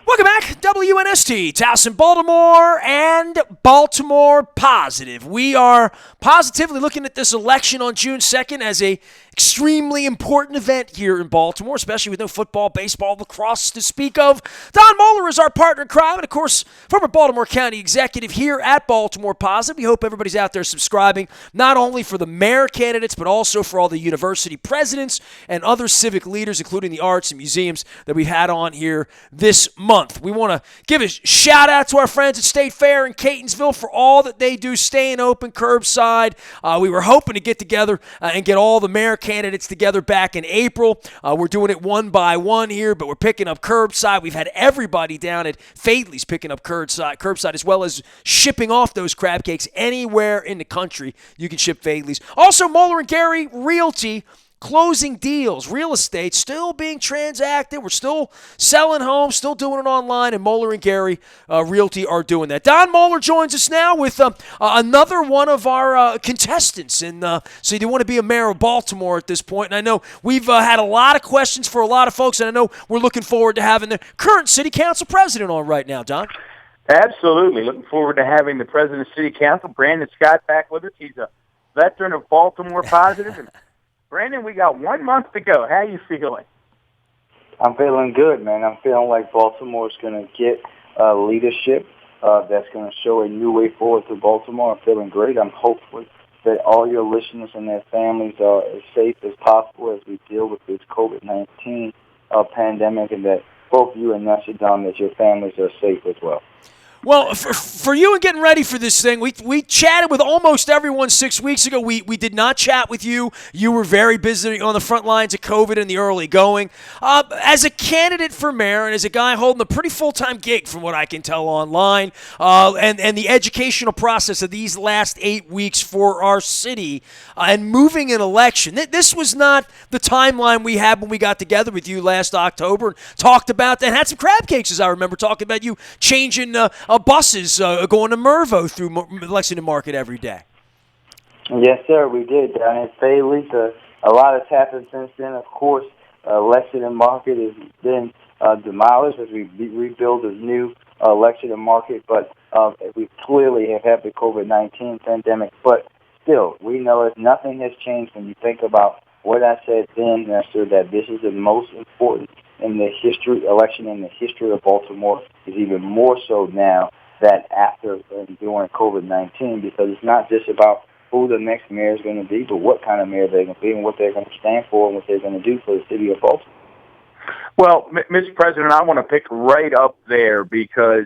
Welcome back, WNST, Towson, Baltimore, and Baltimore Positive. We are positively looking at this election on June 2nd as a extremely important event here in Baltimore, especially with no football, baseball, lacrosse to speak of. Don Moeller is our partner in crime, and of course, former Baltimore County executive here at Baltimore Positive. We hope everybody's out there subscribing, not only for the mayor candidates, but also for all the university presidents and other civic leaders, including the arts and museums that we've had on here this month. We want to give a shout out to our friends at State Fair in Catonsville for all that they do, staying open curbside. We were hoping to get together and get all the mayor candidates together back in April. We're doing it one by one here, but we're picking up curbside. We've had everybody down at Fadley's picking up curbside, as well as shipping off those crab cakes anywhere in the country. You can ship Fadley's. Also, Moeller and Gary Realty, closing deals, real estate still being transacted. We're still selling homes, still doing it online, and Moeller and Gary Realty are doing that. Don Moeller joins us now with another one of our contestants. And so you want to be a mayor of Baltimore at this point. And I know we've had a lot of questions for a lot of folks, and I know we're looking forward to having the current city council president on right now, Don. Absolutely. Looking forward to having the president of city council, Brandon Scott, back with us. He's a veteran of Baltimore Positive. And Brandon, we got 1 month to go. How are you feeling? I'm feeling good, man. I'm feeling like Baltimore is going to get leadership that's going to show a new way forward to Baltimore. I'm feeling great. I'm hopeful that all your listeners and their families are as safe as possible as we deal with this COVID-19 pandemic, and that both you and Nestor Don, that your families are safe as well. Well, for you and getting ready for this thing, we chatted with almost everyone 6 weeks ago. We did not chat with you. You were very busy on the front lines of COVID in the early going. As a candidate for mayor and as a guy holding a pretty full-time gig from what I can tell online, and the educational process of these last 8 weeks for our city and moving an election, this was not the timeline we had when we got together with you last October and talked about that. And had some crab cakes, as I remember, talking about you changing buses going to Mervo through Lexington Market every day. Yes, sir, we did down at Fadley's. A lot has happened since then. Of course, Lexington Market has been demolished as we rebuild a new Lexington Market, but we clearly have had the COVID-19 pandemic. But still, we know that nothing has changed when you think about what I said then, Nestor, that this is the most important election in the history of Baltimore, is even more so now that after and during COVID-19, because it's not just about who the next mayor is going to be, but what kind of mayor they're going to be and what they're going to stand for and what they're going to do for the city of Baltimore. Well, Mr. President, I want to pick right up there because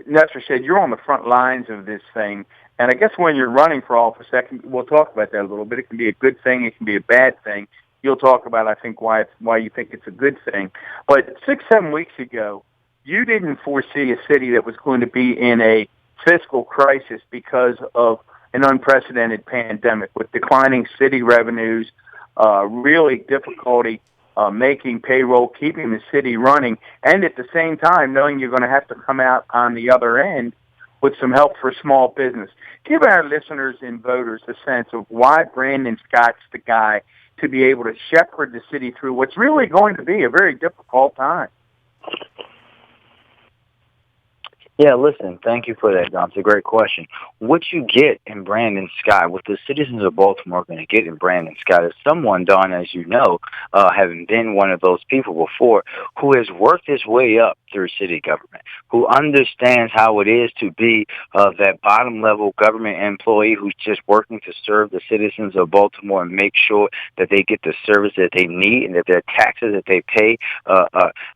Nestor said you're on the front lines of this thing. And I guess when you're running for office, we'll talk about that a little bit. It can be a good thing. It can be a bad thing. You'll talk about, I think, why you think it's a good thing. But 6-7 weeks ago, you didn't foresee a city that was going to be in a fiscal crisis because of an unprecedented pandemic with declining city revenues, really difficulty making payroll, keeping the city running, and at the same time knowing you're going to have to come out on the other end with some help for small business. Give our listeners and voters a sense of why Brandon Scott's the guy to be able to shepherd the city through what's really going to be a very difficult time. Yeah, listen, thank you for that, Don. It's a great question. What you get in Brandon Scott, what the citizens of Baltimore are going to get in Brandon Scott is someone, Don, as you know, having been one of those people before, who has worked his way up through city government, who understands how it is to be that bottom-level government employee who's just working to serve the citizens of Baltimore and make sure that they get the service that they need and that their taxes that they pay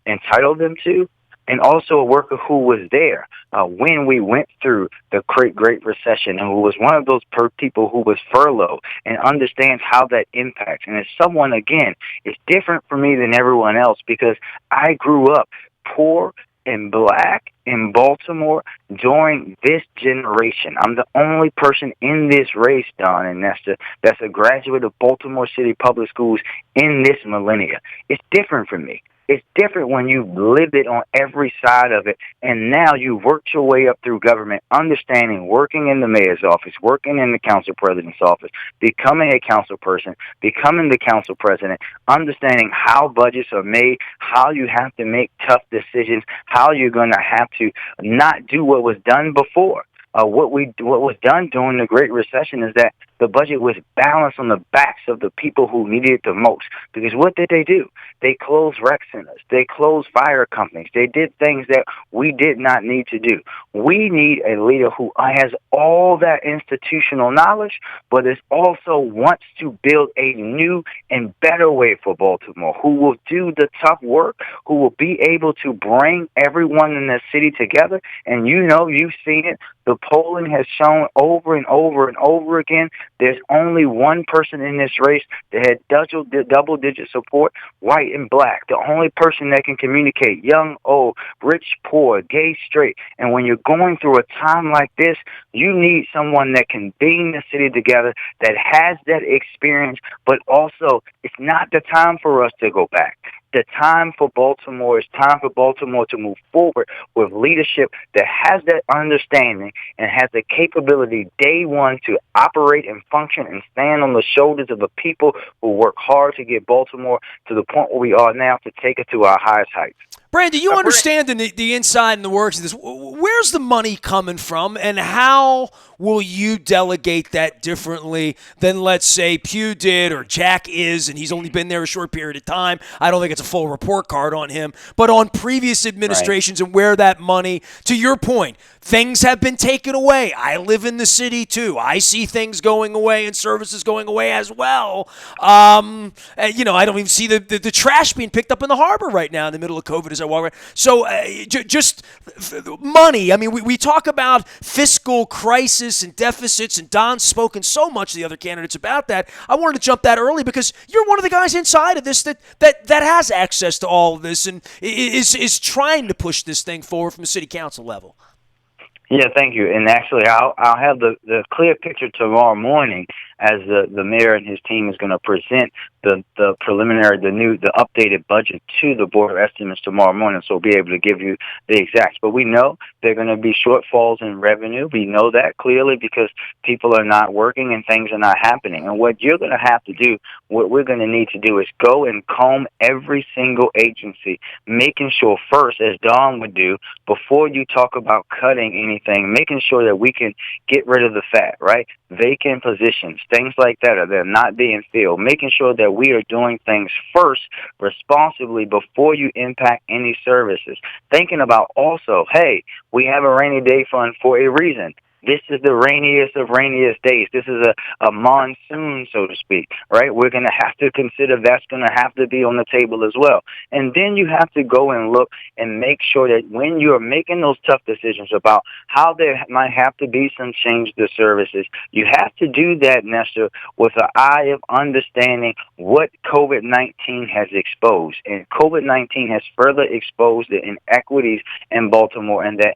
entitle them to. And also a worker who was there when we went through the Great Recession, and who was one of those people who was furloughed and understands how that impacts. And as someone, again, is different for me than everyone else because I grew up poor and black in Baltimore during this generation. I'm the only person in this race, Don and Nestor, that's a graduate of Baltimore City Public Schools in this millennia. It's different for me. It's different when you've lived it on every side of it, and now you've worked your way up through government, understanding, working in the mayor's office, working in the council president's office, becoming a council person, becoming the council president, understanding how budgets are made, how you have to make tough decisions, how you're going to have to not do what was done before. What was done during the Great Recession is that the budget was balanced on the backs of the people who needed it the most. Because what did they do? They closed rec centers. They closed fire companies. They did things that we did not need to do. We need a leader who has all that institutional knowledge, but is also wants to build a new and better way for Baltimore, who will do the tough work, who will be able to bring everyone in the city together. And you've seen it. The polling has shown over and over and over again, there's only one person in this race that had double-digit support, white and black. The only person that can communicate, young, old, rich, poor, gay, straight. And when you're going through a time like this, you need someone that can bring the city together, that has that experience, but also it's not the time for us to go back. The time for Baltimore is time for Baltimore to move forward with leadership that has that understanding and has the capability day one to operate and function and stand on the shoulders of the people who work hard to get Baltimore to the point where we are now, to take it to our highest heights. Brandon, you understand the inside and the works of this. Where's the money coming from, and how will you delegate that differently than, let's say, Pugh did or Jack is, and he's only been there a short period of time? I don't think it's a full report card on him, but on previous administrations, right, and where that money, to your point, things have been taken away. I live in the city, too. I see things going away and services going away as well. I don't even see the trash being picked up in the harbor right now in the middle of COVID as I walk around. So just money. I mean, we talk about fiscal crisis and deficits, and Don's spoken so much to the other candidates about that. I wanted to jump that early because you're one of the guys inside of this that has access to all of this and is trying to push this thing forward from the city council level. Yeah, thank you. And actually, I'll have the clear picture tomorrow morning as the mayor and his team is going to present the preliminary, the updated budget to the Board of Estimates tomorrow morning, so we'll be able to give you the exacts. But we know there are going to be shortfalls in revenue. We know that clearly because people are not working and things are not happening. And what you're going to have to do, what we're going to need to do is go and comb every single agency, making sure first, as Don would do, before you talk about cutting anything, making sure that we can get rid of the fat, right? Vacant positions, things like that are not being filled, making sure that we are doing things first responsibly before you impact any services. Thinking about also, hey, we have a rainy day fund for a reason. This is the rainiest of rainiest days. This is a monsoon, so to speak, right? We're going to have to consider that's going to have to be on the table as well. And then you have to go and look and make sure that when you're making those tough decisions about how there might have to be some change to services, you have to do that, Nestor, with an eye of understanding what COVID-19 has exposed. And COVID-19 has further exposed the inequities in Baltimore, and that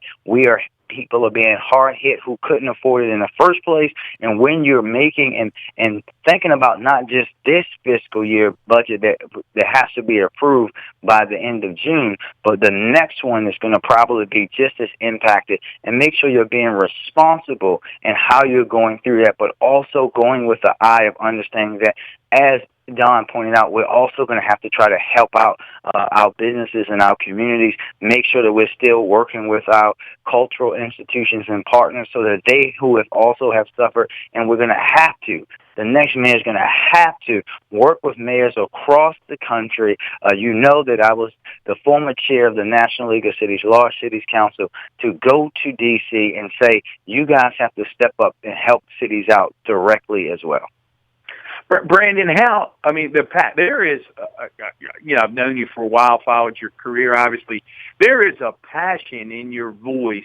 people are being hard hit who couldn't afford it in the first place. And when you're making and thinking about not just this fiscal year budget that has to be approved by the end of June, but the next one is going to probably be just as impacted, and make sure you're being responsible in how you're going through that, but also going with the eye of understanding that, as Don pointed out, we're also going to have to try to help out our businesses and our communities, make sure that we're still working with our cultural institutions and partners so that they who have also have suffered, and we're going to have to. The next mayor is going to have to work with mayors across the country. You know that I was the former chair of the National League of Cities, Large Cities Council, to go to D.C. and say, you guys have to step up and help cities out directly as well. Brandon, there is, I've known you for a while, followed your career, obviously. There is a passion in your voice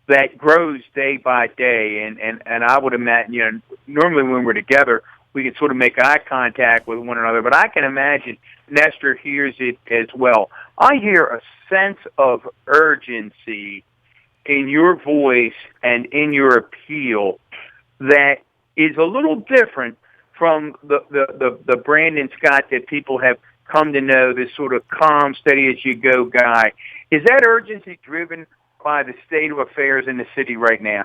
that grows day by day, and I would imagine, normally when we're together, we can sort of make eye contact with one another, but I can imagine Nestor hears it as well. I hear a sense of urgency in your voice and in your appeal that is a little different from the Brandon Scott that people have come to know, this sort of calm, steady-as-you-go guy. Is that urgency driven by the state of affairs in the city right now?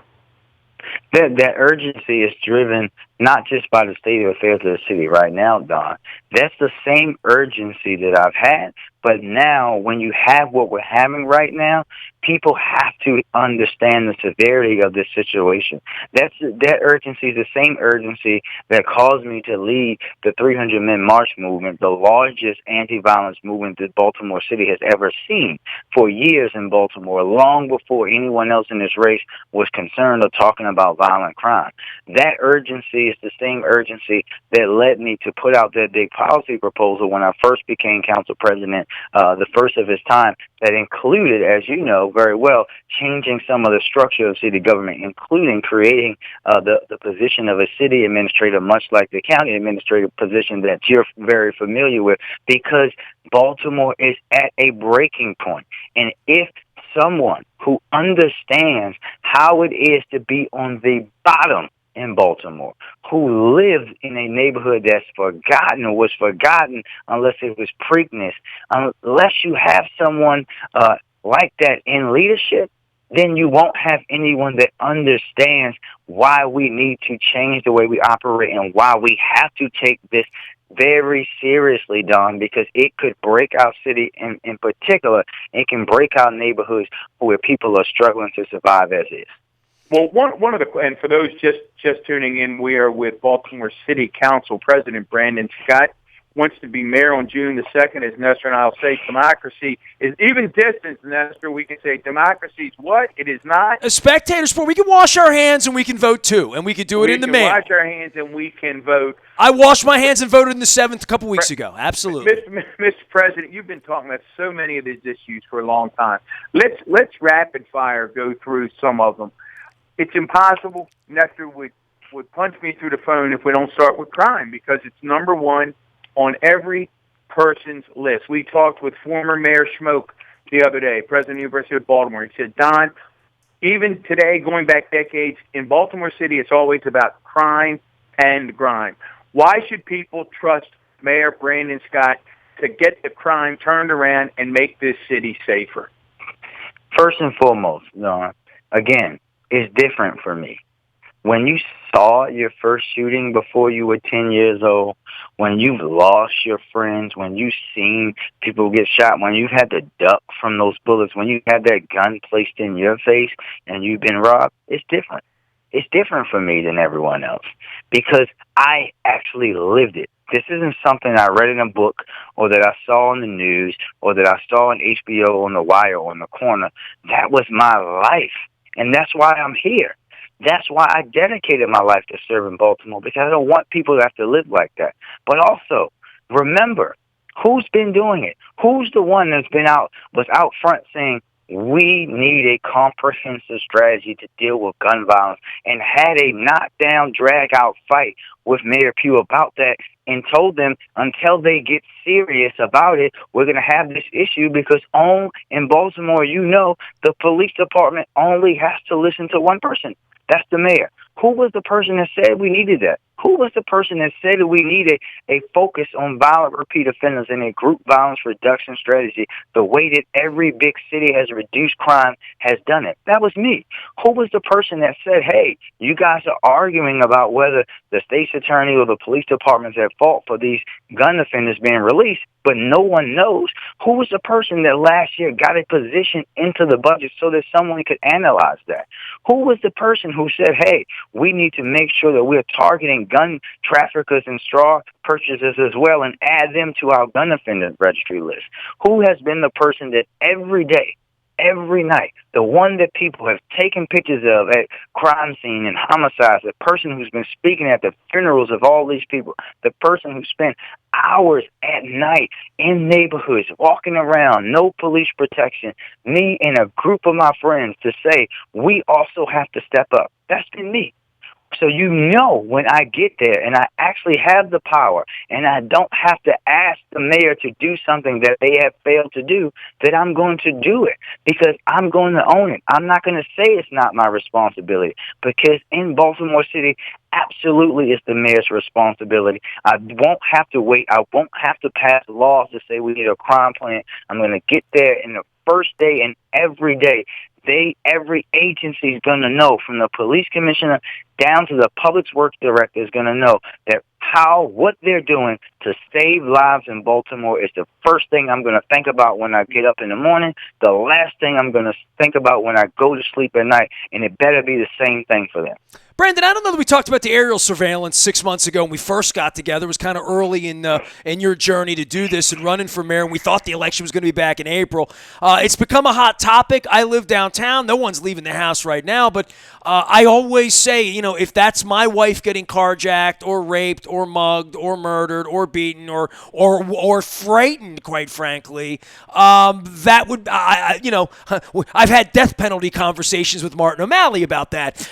That urgency is driven not just by the state of affairs of the city right now, Don. That's the same urgency that I've had, but now when you have what we're having right now, people have to understand the severity of this situation. That urgency is the same urgency that caused me to lead the 300 Men March movement, the largest anti-violence movement that Baltimore City has ever seen for years in Baltimore, long before anyone else in this race was concerned or talking about violent crime. That urgency is the same urgency that led me to put out that big policy proposal when I first became council president, the first of its time, that included, as you know very well, changing some of the structure of city government, including creating the position of a city administrator, much like the county administrator position that you're very familiar with, because Baltimore is at a breaking point. And if someone who understands how it is to be on the bottom in Baltimore, who lives in a neighborhood that's forgotten or was forgotten unless it was Preakness, unless you have someone like that in leadership, then you won't have anyone that understands why we need to change the way we operate and why we have to take this very seriously, Don, because it could break our city in particular. It can break our neighborhoods where people are struggling to survive as is. Well, one of the, and for those just tuning in, we are with Baltimore City Council President Brandon Scott. Wants to be mayor on June the 2nd, as Nestor and I will say. Democracy is even distance, Nestor. We can say democracy is what? It is not. A spectator sport. We can wash our hands and we can vote too, and we can do it in the mail. We can wash our hands and we can vote. I washed my hands and voted in the 7th a couple weeks ago. Absolutely. Mr. President, you've been talking about so many of these issues for a long time. Let's rapid fire go through some of them. It's impossible. Nestor would punch me through the phone if we don't start with crime, because it's number one on every person's list. We talked with former Mayor Schmoke the other day, president of the University of Baltimore. He said, Don, even today, going back decades, in Baltimore City, it's always about crime and grime. Why should people trust Mayor Brandon Scott to get the crime turned around and make this city safer? First and foremost, Don, again, it's different for me. When you saw your first shooting before you were 10 years old, when you've lost your friends, when you've seen people get shot, when you've had to duck from those bullets, when you had that gun placed in your face and you've been robbed, it's different. It's different for me than everyone else because I actually lived it. This isn't something I read in a book or that I saw in the news or that I saw on HBO on The Wire or on The Corner. That was my life, and that's why I'm here. That's why I dedicated my life to serving Baltimore, because I don't want people to have to live like that. But also, remember, who's been doing it? Who's the one that's was out front saying, we need a comprehensive strategy to deal with gun violence, and had a knockdown, drag-out fight with Mayor Pugh about that and told them until they get serious about it, we're going to have this issue because in Baltimore, the police department only has to listen to one person. That's the mayor. Who was the person that said we needed that? Who was the person that said that we needed a focus on violent repeat offenders and a group violence reduction strategy the way that every big city has reduced crime has done it? That was me. Who was the person that said, hey, you guys are arguing about whether the state's attorney or the police department's at fault for these gun offenders being released, but no one knows? Who was the person that last year got a position into the budget so that someone could analyze that? Who was the person who said, hey, we need to make sure that we're targeting gun traffickers and straw purchasers as well and add them to our gun offender registry list? Who has been the person that every day, every night, the one that people have taken pictures of at crime scene and homicides, the person who's been speaking at the funerals of all these people, the person who spent hours at night in neighborhoods, walking around, no police protection, me and a group of my friends to say, we also have to step up? That's been me. So you know when I get there and I actually have the power and I don't have to ask the mayor to do something that they have failed to do, that I'm going to do it because I'm going to own it. I'm not going to say it's not my responsibility because in Baltimore City, absolutely it's the mayor's responsibility. I won't have to wait. I won't have to pass laws to say we need a crime plan. I'm going to get there in the first day and every day. Every agency is going to know, from the police commissioner down to the public works director is going to know that what they're doing to save lives in Baltimore is the first thing I'm going to think about when I get up in the morning, the last thing I'm going to think about when I go to sleep at night, and it better be the same thing for them. Brandon, I don't know that we talked about the aerial surveillance 6 months ago when we first got together. It was kind of early in your journey to do this and running for mayor, and we thought the election was going to be back in April. It's become a hot topic. I live downtown. No one's leaving the house right now, but I always say, if that's my wife getting carjacked or raped or mugged or murdered or beaten or frightened, quite frankly, that would, I've had death penalty conversations with Martin O'Malley about that.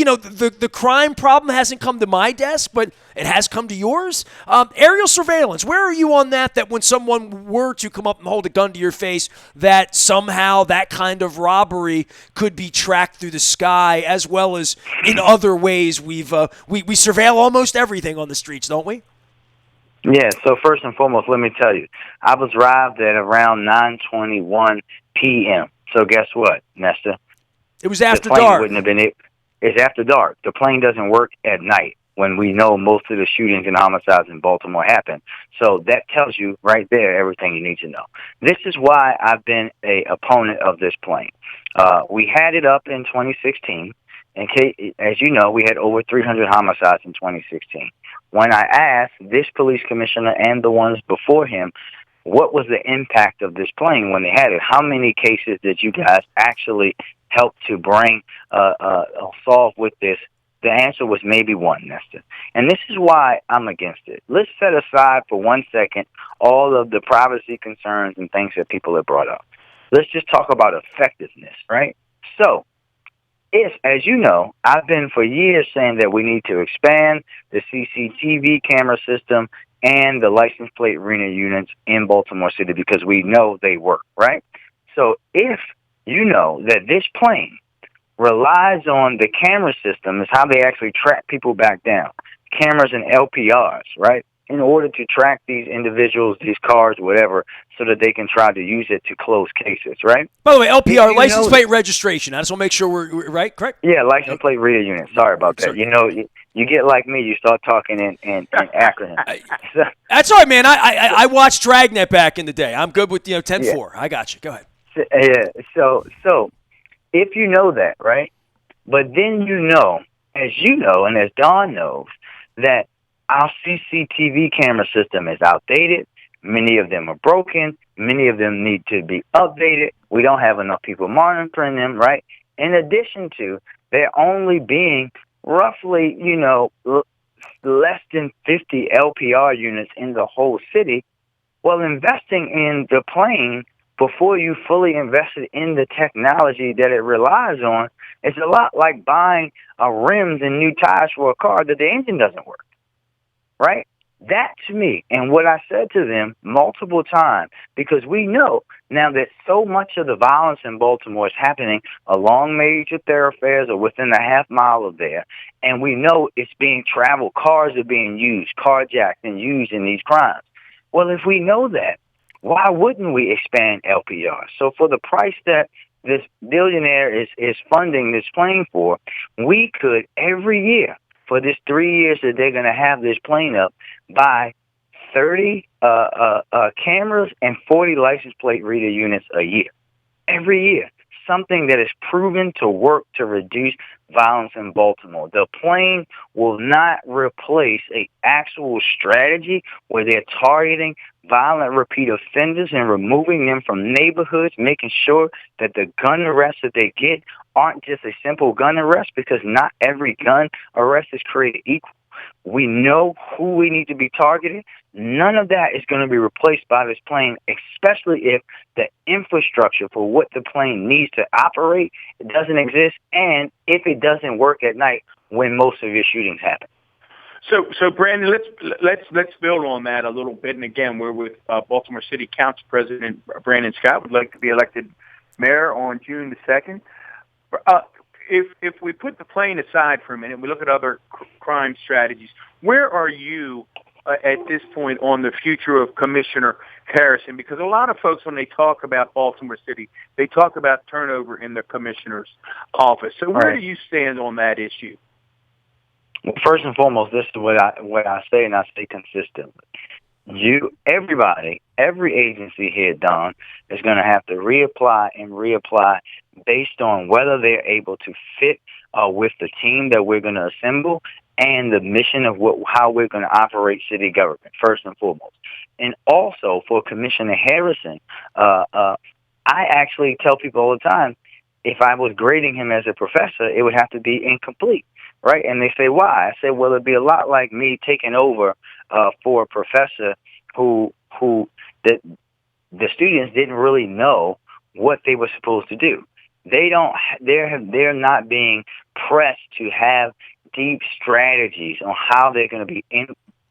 The crime problem hasn't come to my desk, but it has come to yours. Aerial surveillance, where are you on that? That when someone were to come up and hold a gun to your face, that somehow that kind of robbery could be tracked through the sky, as well as in other ways. We surveil almost everything on the streets, don't we? Yeah, so first and foremost, let me tell you, I was arrived at around 9:21 p.m. So guess what, Nestor? It was after the plane dark. Wouldn't have been it. It's after dark. The plane doesn't work at night when we know most of the shootings and homicides in Baltimore happen. So that tells you right there everything you need to know. This is why I've been a opponent of this plane. We had it up in 2016. As you know, we had over 300 homicides in 2016. When I asked this police commissioner and the ones before him, what was the impact of this plane when they had it? How many cases did you guys actually help to bring solve with this? The answer was maybe one, Nestor. And this is why I'm against it. Let's set aside for 1 second all of the privacy concerns and things that people have brought up. Let's just talk about effectiveness, right? So, as you know, I've been for years saying that we need to expand the CCTV camera system and the license plate reader units in Baltimore City because we know they work, right? So if you know that this plane relies on the camera system, is how they actually track people back down, cameras and LPRs, right, in order to track these individuals, these cars, whatever, so that they can try to use it to close cases, right? By the way, LPR, license plate registration. I just want to make sure we're right, correct? Yeah, license plate reader unit. Sorry about that. Sorry. You get like me, you start talking in acronyms. That's all right, man. I watched Dragnet back in the day. I'm good with 10-4. Yeah. I got you. Go ahead. Yeah. So if you know that, right? But then as you know, and as Don knows, that our CCTV camera system is outdated. Many of them are broken. Many of them need to be updated. We don't have enough people monitoring them, right? In addition to, they're only being roughly, less than 50 LPR units in the whole city. Well, investing in the plane before you fully invested in the technology that it relies on, it's a lot like buying rims and new tires for a car that the engine doesn't work, right? That to me, and what I said to them multiple times, because we know now that so much of the violence in Baltimore is happening along major thoroughfares or within a half mile of there, and we know it's being traveled, cars are being used, carjacked and used in these crimes. Well, if we know that, why wouldn't we expand LPR? So for the price that this billionaire is funding this plane for, we could every year, for this 3 years that they're going to have this plane up, buy 30 cameras and 40 license plate reader units a year. Every year. Something that is proven to work to reduce violence in Baltimore. The plane will not replace an actual strategy where they're targeting violent repeat offenders and removing them from neighborhoods, making sure that the gun arrests that they get aren't just a simple gun arrest, because not every gun arrest is created equal. We know who we need to be targeting. None of that is going to be replaced by this plane, especially if the infrastructure for what the plane needs to operate doesn't exist. And if it doesn't work at night, when most of your shootings happen. So Brandon, let's build on that a little bit. And again, we're with Baltimore City Council President Brandon Scott. Would like to be elected mayor on June the 2nd. If we put the plane aside for a minute, we look at other crime strategies. Where are you at this point on the future of Commissioner Harrison? Because a lot of folks, when they talk about Baltimore City, they talk about turnover in the commissioner's office. So where do you stand on that issue? Well, first and foremost, this is what I say, and I say consistently. Every agency here, Don, is going to have to reapply based on whether they're able to fit with the team that we're going to assemble and the mission of how we're going to operate city government, first and foremost. And also for Commissioner Harrison, I actually tell people all the time, if I was grading him as a professor, it would have to be incomplete, right? And they say, why? I say, well, it'd be a lot like me taking over for a professor who the students didn't really know what they were supposed to do. They're not being pressed to have deep strategies on how they're going to be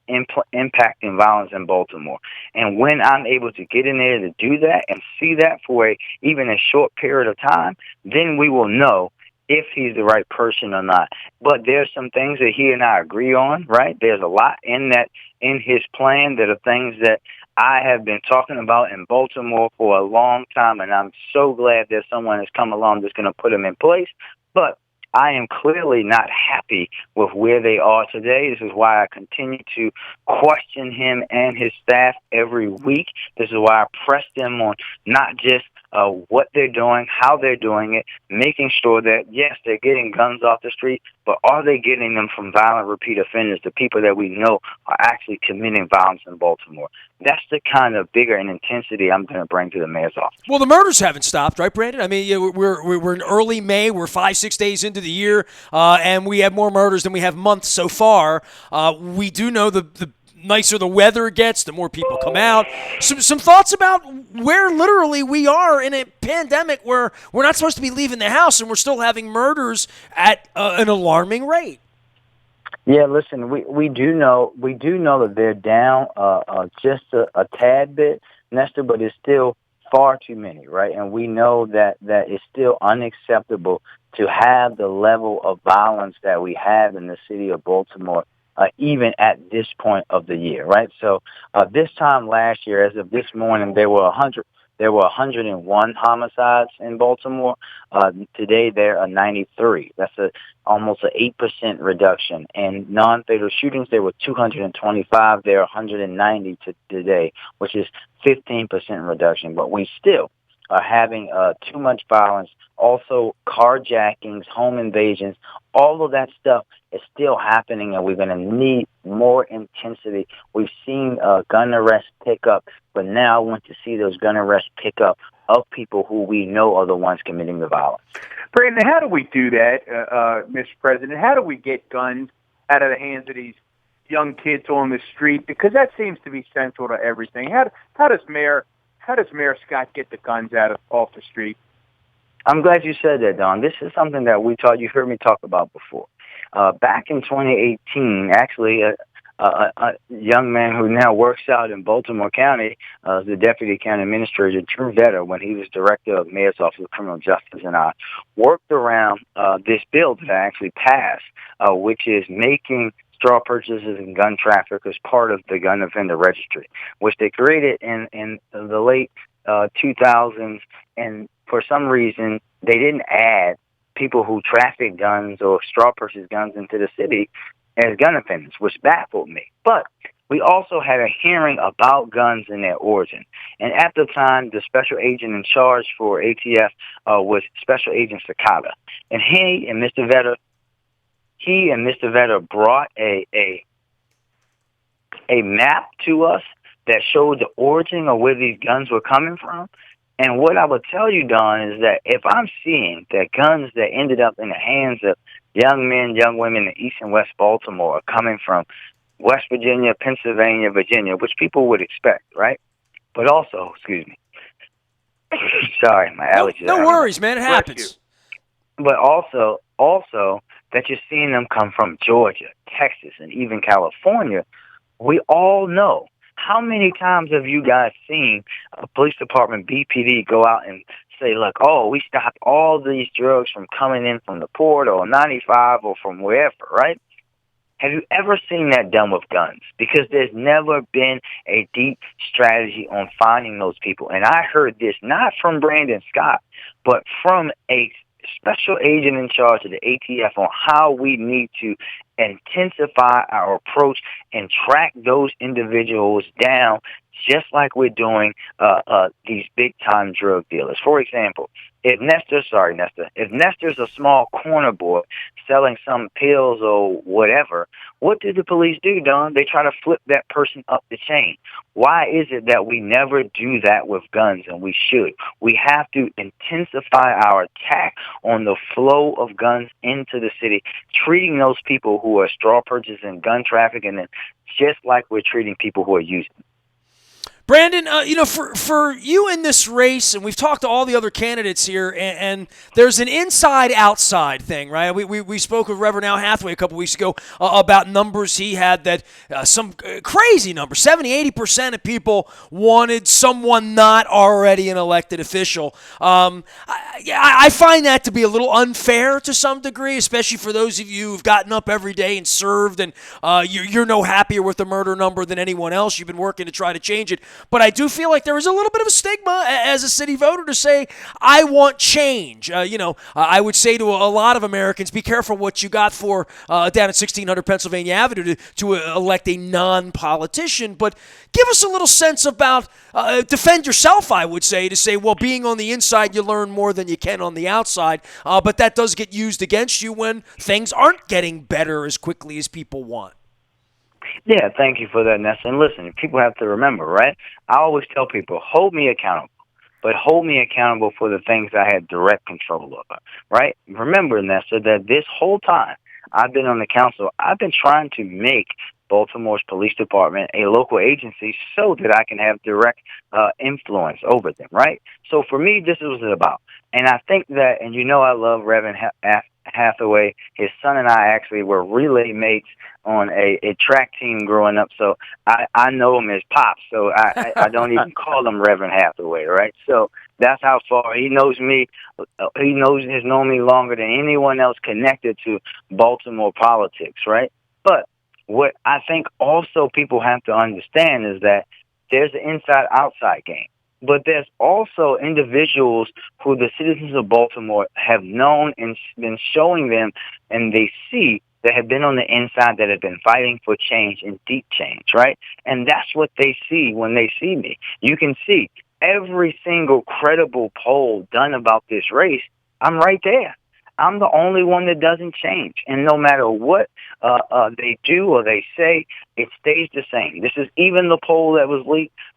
impacting violence in Baltimore. And when I'm able to get in there to do that and see that for even a short period of time, then we will know if he's the right person or not. But there's some things that he and I agree on, right? There's a lot in his plan that are things that I have been talking about in Baltimore for a long time, and I'm so glad that someone has come along that's going to put them in place. But I am clearly not happy with where they are today. This is why I continue to question him and his staff every week. This is why I press them on not just what they're doing, how they're doing it, making sure that, yes, they're getting guns off the street, but are they getting them from violent repeat offenders, the people that we know are actually committing violence in Baltimore? That's the kind of bigger and intensity I'm going to bring to the mayor's office. Well, the murders haven't stopped, right, Brandon? I mean, we're in early May. We're 5-6 days into the year, and we have more murders than we have months so far. We do know the nicer the weather gets, the more people come out. Some thoughts about where literally we are in a pandemic where we're not supposed to be leaving the house and we're still having murders at an alarming rate. Yeah, listen, we do know that they're down just a tad bit, Nestor, but it's still far too many, right? And we know that it's still unacceptable to have the level of violence that we have in the city of Baltimore, even at this point of the year, right? So this time last year, as of this morning, there were 101 homicides in Baltimore. Today, there are 93. That's almost an 8% reduction. And non-fatal shootings, there were 225. There are 190 today, which is 15% reduction. But we still are having too much violence. Also, carjackings, home invasions, all of that stuff is still happening, and we're going to need more intensity. We've seen gun arrests pick up, but now I want to see those gun arrests pick up of people who we know are the ones committing the violence. Brandon, how do we do that, Mr. President? How do we get guns out of the hands of these young kids on the street? Because that seems to be central to everything. How does Mayor Scott get the guns off the street? I'm glad you said that, Don. This is something that you heard me talk about before. Back in 2018, actually, a young man who now works out in Baltimore County, the Deputy County Administrator, Drew Vetter, when he was Director of Mayor's Office of Criminal Justice, and I worked around this bill that I actually passed, which is making straw purchases and gun traffic as part of the gun offender registry, which they created in the late 2000s, and for some reason they didn't add people who traffic guns or straw purchase guns into the city as gun offenders, which baffled me. But we also had a hearing about guns and their origin. And at the time, the special agent in charge for ATF was Special Agent Sakata. And he and Mr. Vetter brought a map to us that showed the origin of where these guns were coming from. And what I would tell you, Don, is that if I'm seeing that guns that ended up in the hands of young men, young women in East and West Baltimore are coming from West Virginia, Pennsylvania, Virginia, which people would expect, right? But also, excuse me. Sorry, my allergies. No worries, man. It happens. But also that you're seeing them come from Georgia, Texas, and even California, we all know. How many times have you guys seen a police department, BPD, go out and say, look, oh, we stopped all these drugs from coming in from the port or 95 or from wherever, right? Have you ever seen that done with guns? Because there's never been a deep strategy on finding those people. And I heard this not from Brandon Scott, but from a special agent in charge of the ATF on how we need to intensify our approach and track those individuals down just like we're doing these big-time drug dealers. For example, if Nestor's a small corner boy selling some pills or whatever, what do the police do, Don? They try to flip that person up the chain. Why is it that we never do that with guns, and we should? We have to intensify our attack on the flow of guns into the city, treating those people who are straw purchasers and gun trafficking just like we're treating people who are using them. Brandon, for you in this race, and we've talked to all the other candidates here, and there's an inside-outside thing, right? We spoke with Reverend Al Hathaway a couple weeks ago about numbers he had that some crazy number, 70-80% of people wanted someone not already an elected official. I find that to be a little unfair to some degree, especially for those of you who've gotten up every day and served, and you're no happier with the murder number than anyone else. You've been working to try to change it. But I do feel like there is a little bit of a stigma as a city voter to say, I want change. I would say to a lot of Americans, be careful what you got for down at 1600 Pennsylvania Avenue to elect a non-politician. But give us a little sense about, defend yourself, I would say, to say, well, being on the inside, you learn more than you can on the outside. But that does get used against you when things aren't getting better as quickly as people want. Yeah, thank you for that, Nessa. And listen, people have to remember, right? I always tell people, hold me accountable, but hold me accountable for the things I had direct control over, right? Remember, Nessa, that this whole time I've been on the council, I've been trying to make Baltimore's police department a local agency so that I can have direct influence over them, right? So for me, this is what it's about. And I think that, and I love Reverend Hathaway. His son and I actually were relay mates on a track team growing up, so I know him as Pops, so I don't even call him Reverend Hathaway, right? So that's how far he knows me. Has known me longer than anyone else connected to Baltimore politics, right? But what I think also people have to understand is that there's an inside-outside game. But there's also individuals who the citizens of Baltimore have known and been showing them, and they see that have been on the inside that have been fighting for change and deep change, right? And that's what they see when they see me. You can see every single credible poll done about this race, I'm right there. I'm the only one that doesn't change. And no matter what they do or they say, it stays the same. This is even the poll that was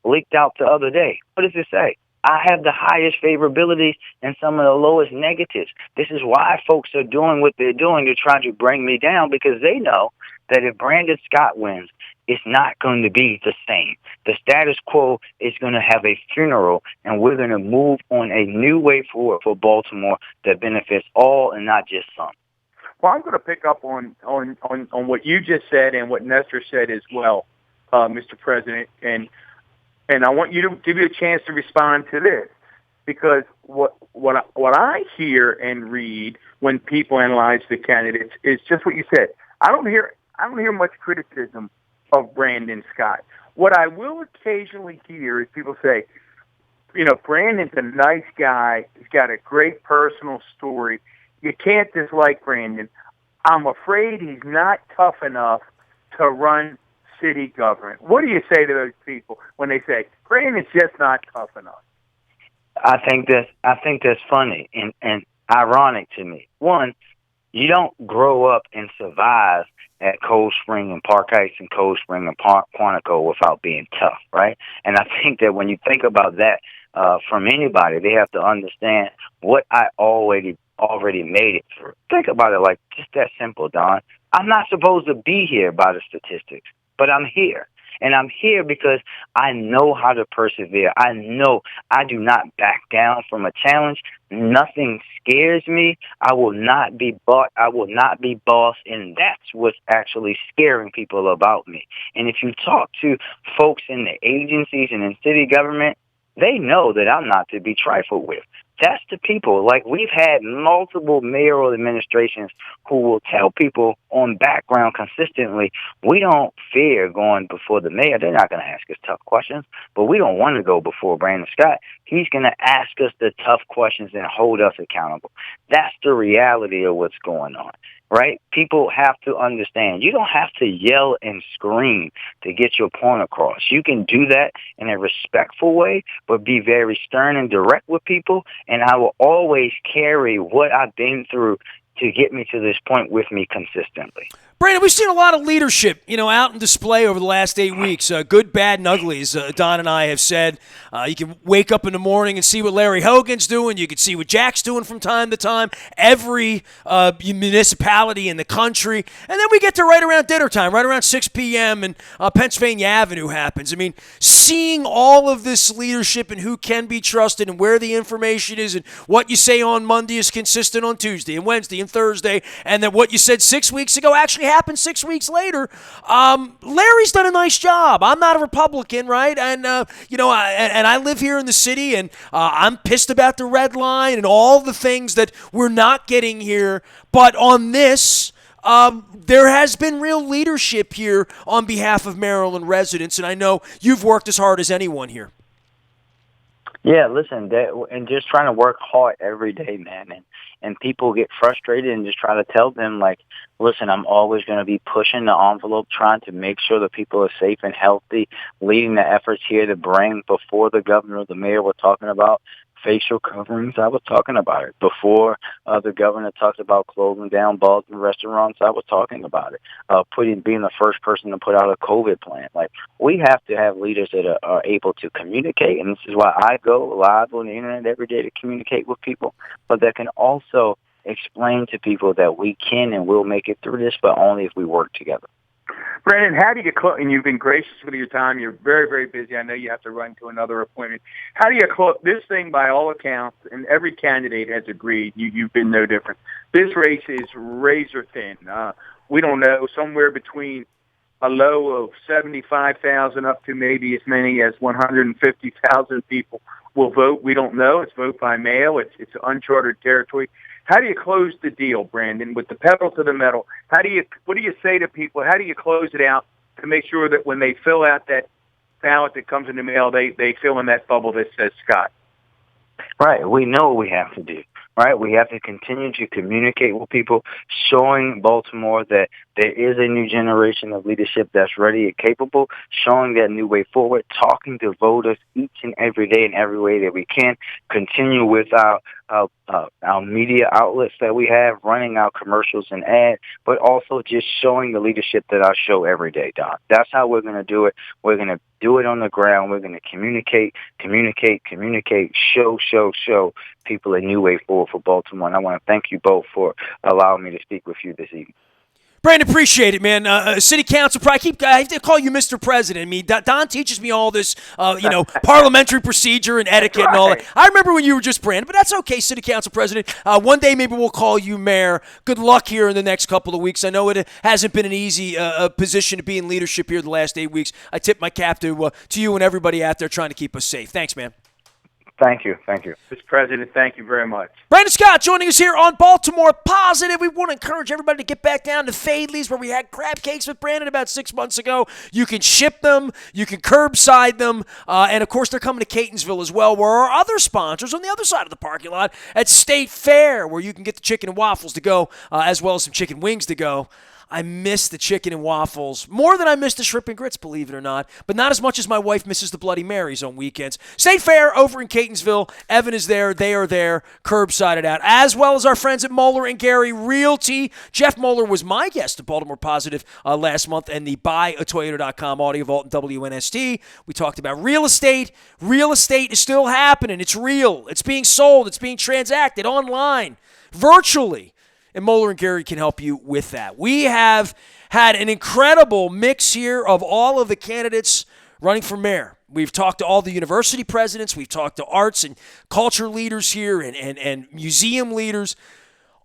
leaked out the other day. What does it say? I have the highest favorabilities and some of the lowest negatives. This is why folks are doing what they're doing. They're trying to bring me down because they know that if Brandon Scott wins, it's not going to be the same. The status quo is going to have a funeral, and we're going to move on a new way forward for Baltimore that benefits all and not just some. Well, I'm going to pick up on what you just said and what Nestor said as well, Mr. President, and I want you to give you a chance to respond to this, because what I hear and read when people analyze the candidates is just what you said. I don't hear much criticism of Brandon Scott. What I will occasionally hear is people say, Brandon's a nice guy. He's got a great personal story. You can't dislike Brandon. I'm afraid he's not tough enough to run city government. What do you say to those people when they say Brandon's just not tough enough? I think that's funny and ironic to me. One, you don't grow up and survive at Cold Spring and Park Heights and Cold Spring and Quantico without being tough, right? And I think that when you think about that from anybody, they have to understand what I already made it through. Think about it like just that simple, Don. I'm not supposed to be here by the statistics, but I'm here. And I'm here because I know how to persevere. I know I do not back down from a challenge. Nothing scares me. I will not be bought. I will not be bossed. And that's what's actually scaring people about me. And if you talk to folks in the agencies and in city government, they know that I'm not to be trifled with. That's the people. Like, we've had multiple mayoral administrations who will tell people on background consistently, we don't fear going before the mayor. They're not going to ask us tough questions, but we don't want to go before Brandon Scott. He's going to ask us the tough questions and hold us accountable. That's the reality of what's going on, right? People have to understand. You don't have to yell and scream to get your point across. You can do that in a respectful way, but be very stern and direct with people. And I will always carry what I've been through to get me to this point with me consistently. Brandon, we've seen a lot of leadership, out in display over the last 8 weeks. Good, bad, and ugly, as Don and I have said. You can wake up in the morning and see what Larry Hogan's doing. You can see what Jack's doing from time to time. Every municipality in the country. And then we get to right around dinner time, right around 6 p.m., and Pennsylvania Avenue happens. I mean, seeing all of this leadership and who can be trusted and where the information is and what you say on Monday is consistent on Tuesday and Wednesday and Thursday, and then what you said 6 weeks ago actually happened 6 weeks later. Larry's done a nice job. I'm not a Republican, right? And and I live here in the city, and I'm pissed about the red line and all the things that we're not getting here. But on this, there has been real leadership here on behalf of Maryland residents, and I know you've worked as hard as anyone here. Yeah, listen, and just trying to work hard every day, man. And people get frustrated and just try to tell them, like, listen, I'm always going to be pushing the envelope, trying to make sure that people are safe and healthy, leading the efforts here to bring before the governor or the mayor were talking about facial coverings. I was talking about it. Before the governor talked about closing down bars and restaurants, I was talking about it. Being the first person to put out a COVID plan. Like, we have to have leaders that are able to communicate, and this is why I go live on the internet every day to communicate with people, but that can also explain to people that we can and will make it through this, but only if we work together. Brandon, how do you close? And you've been gracious with your time. You're very, very busy. I know you have to run to another appointment. How do you close this thing? By all accounts, and every candidate has agreed, you've been no different. This race is razor thin. We don't know, somewhere between a low of 75,000 up to maybe as many as 150,000 people will vote. We don't know. It's vote by mail. It's uncharted territory. How do you close the deal, Brandon, with the pedal to the metal? What do you say to people? How do you close it out to make sure that when they fill out that ballot that comes in the mail, they fill in that bubble that says Scott? Right. We know what we have to do. Right. We have to continue to communicate with people, showing Baltimore that there is a new generation of leadership that's ready and capable, showing that new way forward, talking to voters each and every day in every way that we can, continue with our media outlets that we have, running our commercials and ads, but also just showing the leadership that I show every day, Don. That's how we're going to do it. We're going to do it on the ground. We're going to communicate, show people a new way forward for Baltimore. And I want to thank you both for allowing me to speak with you this evening. Brandon, appreciate it, man. City Council, I have to call you Mr. President. I mean, Don teaches me all this, parliamentary procedure and etiquette and all that. I remember when you were just Brandon, but that's okay, City Council President. One day maybe we'll call you Mayor. Good luck here in the next couple of weeks. I know it hasn't been an easy position to be in leadership here the last 8 weeks. I tip my cap to you and everybody out there trying to keep us safe. Thanks, man. Thank you. Mr. President, thank you very much. Brandon Scott joining us here on Baltimore Positive. We want to encourage everybody to get back down to Fadley's, where we had crab cakes with Brandon about 6 months ago. You can ship them. You can curbside them. And, of course, they're coming to Catonsville as well, where our other sponsors on the other side of the parking lot at State Fair, where you can get the chicken and waffles to go, as well as some chicken wings to go. I miss the chicken and waffles more than I miss the shrimp and grits, believe it or not, but not as much as my wife misses the Bloody Marys on weekends. State Fair over in Catonsville. Evan is there. They are there. Curbside it out, as well as our friends at Moeller & Gary Realty. Jeff Moeller was my guest at Baltimore Positive last month, and the buyatoyota.com Audio Vault and WNST. We talked about real estate. Real estate is still happening. It's real. It's being sold. It's being transacted online, virtually. And Moeller & Gary can help you with that. We have had an incredible mix here of all of the candidates running for mayor. We've talked to all the university presidents. We've talked to arts and culture leaders here and museum leaders.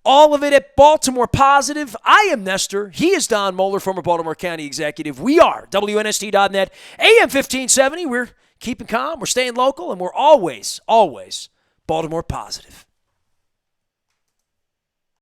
All of it at Baltimore Positive. I am Nestor. He is Don Moeller, former Baltimore County Executive. We are WNST.net, AM 1570. We're keeping calm. We're staying local, and we're always, always Baltimore Positive.